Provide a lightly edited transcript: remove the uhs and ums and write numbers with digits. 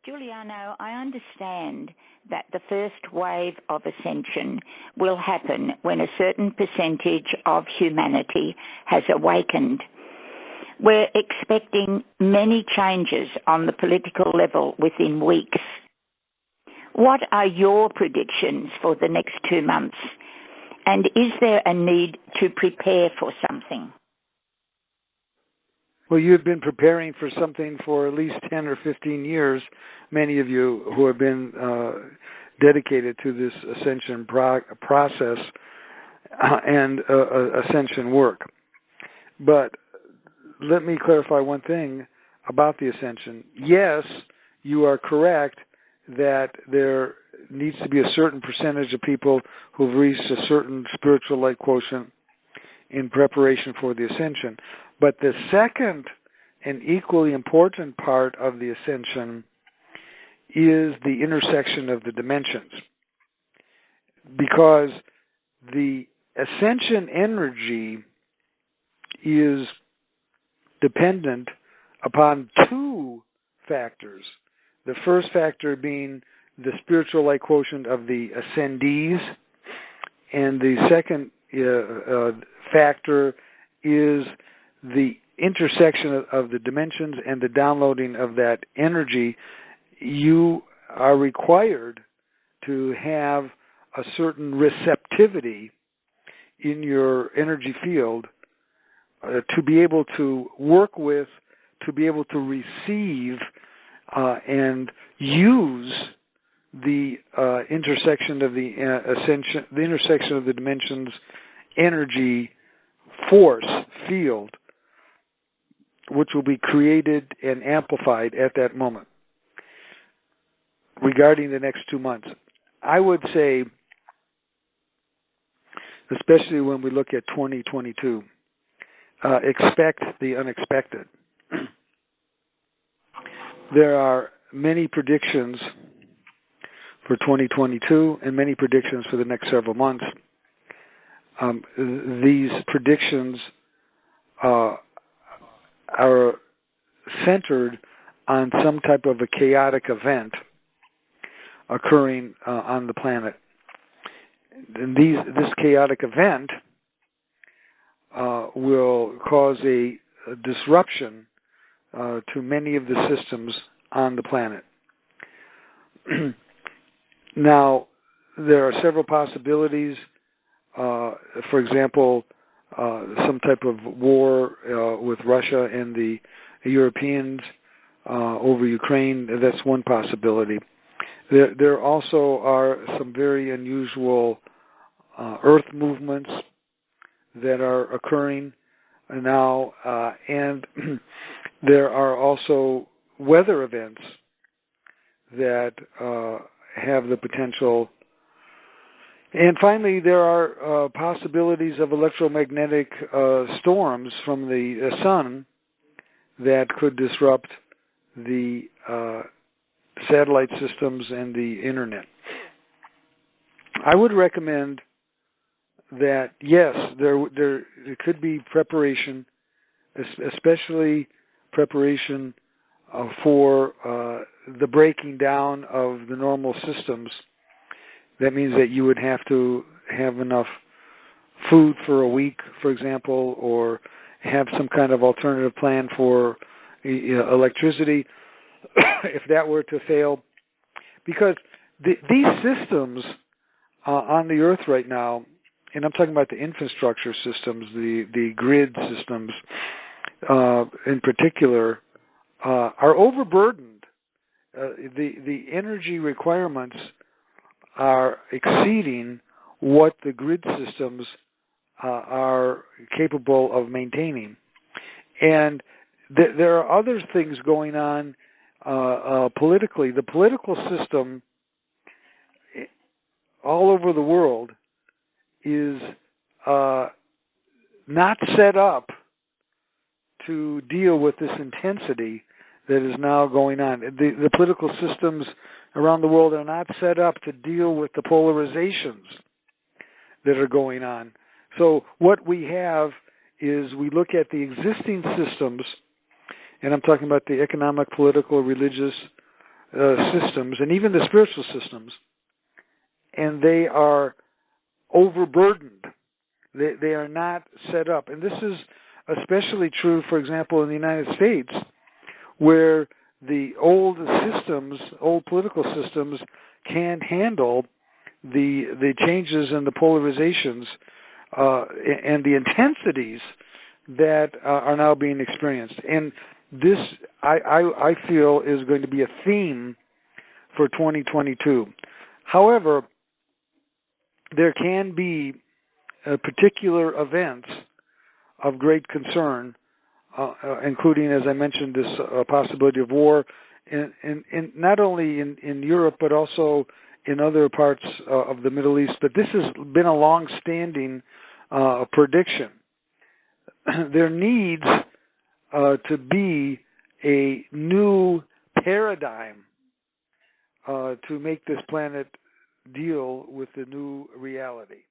Juliano, I understand that the first wave of ascension will happen when a certain percentage of humanity has awakened. We're expecting many changes on the political level within weeks. What are your predictions for the next 2 months? And is there a need to prepare for something? Well, you've been preparing for something for at least 10 or 15 years, many of you who have been dedicated to this ascension process and ascension work. But let me clarify one thing about the ascension. Yes, you are correct that there needs to be a certain percentage of people who've reached a certain spiritual light quotient in preparation for the ascension. But the second and equally important part of the ascension is the intersection of the dimensions. Because the ascension energy is dependent upon two factors. The first factor being the spiritual light quotient of the ascendees, and the second factor is the intersection of the dimensions and the downloading of that energy. You are required to have a certain receptivity in your energy field to be able to work with, to be able to receive and use the intersection of the ascension, the intersection of the dimensions, energy, force, field, which will be created and amplified at that moment. Regarding the next 2 months, I would say, especially when we look at 2022, expect the unexpected. There are many predictions for 2022 and many predictions for the next several months. These predictions are centered on some type of a chaotic event occurring on the planet. And this chaotic event will cause a disruption to many of the systems on the planet. Now, there are several possibilities. For example, some type of war with Russia and the Europeans over Ukraine. That's one possibility. There also are some very unusual earth movements that are occurring now, and there are also weather events that have the potential. And finally, there are possibilities of electromagnetic storms from the sun that could disrupt the satellite systems and the internet. I would recommend that, yes, there could be preparation, especially preparation for the breaking down of the normal systems. That means that you would have to have enough food for a week, for example, or have some kind of alternative plan for electricity if that were to fail. Because these systems on the Earth right now, and I'm talking about the infrastructure systems, the grid systems in particular, are overburdened. The energy requirements are exceeding what the grid systems are capable of maintaining. And there are other things going on politically. The political system all over the world is not set up to deal with this intensity that is now going on. The political systems around the world are not set up to deal with the polarizations that are going on. So what we have is we look at the existing systems, and I'm talking about the economic, political, religious, systems and even the spiritual systems, and they are overburdened. They are not set up. And this is especially true, for example, in the United States, where the old political systems can't handle the changes and the polarizations and the intensities that are now being experienced. And this, I feel, is going to be a theme for 2022. However, there can be particular events of great concern, including, as I mentioned, this possibility of war, in not only in Europe but also in other parts of the Middle East. But this has been a long-standing prediction. There needs to be a new paradigm to make this planet deal with the new reality.